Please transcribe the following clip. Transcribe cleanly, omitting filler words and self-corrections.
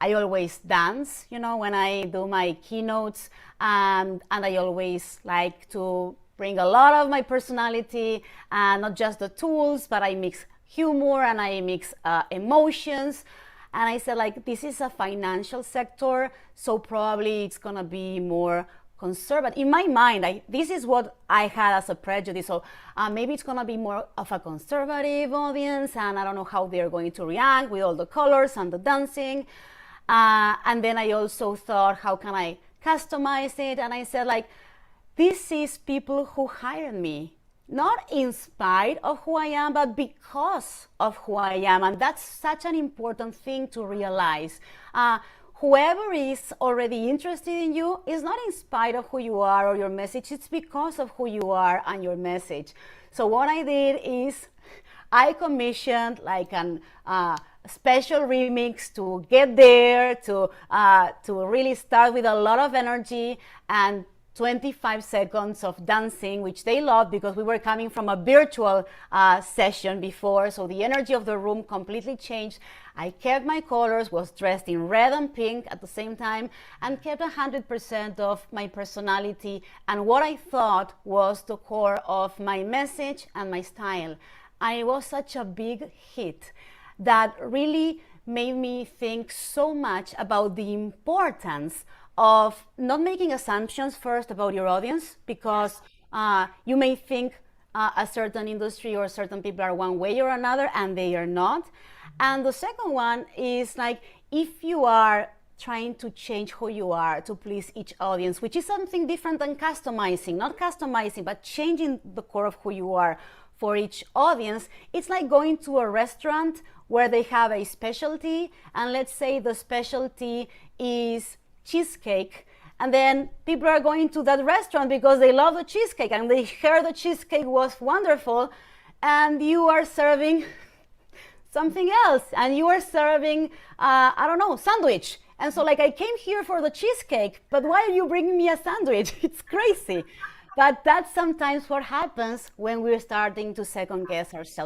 I always dance, when I do my keynotes, and I always like to bring a lot of my personality, and not just the tools, but I mix humor and I mix emotions. And I said, like, this is a financial sector, so probably it's gonna be more conservative. In my mind, this is what I had as a prejudice. So maybe it's gonna be more of a conservative audience, and I don't know how they're going to react with all the colors and the dancing. And then I also thought, how can I customize it? And I said, like, this is people who hired me, not in spite of who I am, but because of who I am. And that's such an important thing to realize. Whoever is already interested in you is not in spite of who you are or your message, it's because of who you are and your message. So what I did is I commissioned like an special remix to get there, to really start with a lot of energy, and 25 seconds of dancing, which they loved because we were coming from a virtual session before, so the energy of the room completely changed. I kept my colors, was dressed in red and pink at the same time, and kept 100% of my personality and what I thought was the core of my message and my style. And it was such a big hit that really made me think so much about the importance of not making assumptions first about your audience, because you may think a certain industry or certain people are one way or another, and they are not. And the second one is, like, if you are trying to change who you are to please each audience, which is something different than customizing, not customizing, but changing the core of who you are for each audience. It's like going to a restaurant where they have a specialty, and let's say the specialty is cheesecake, and then people are going to that restaurant because they love the cheesecake and they heard the cheesecake was wonderful, and you are serving something else, and you are serving I don't know, sandwich. And so, like, I came here for the cheesecake, but why are you bringing me a sandwich? It's crazy. But that's sometimes what happens when we're starting to second guess ourselves.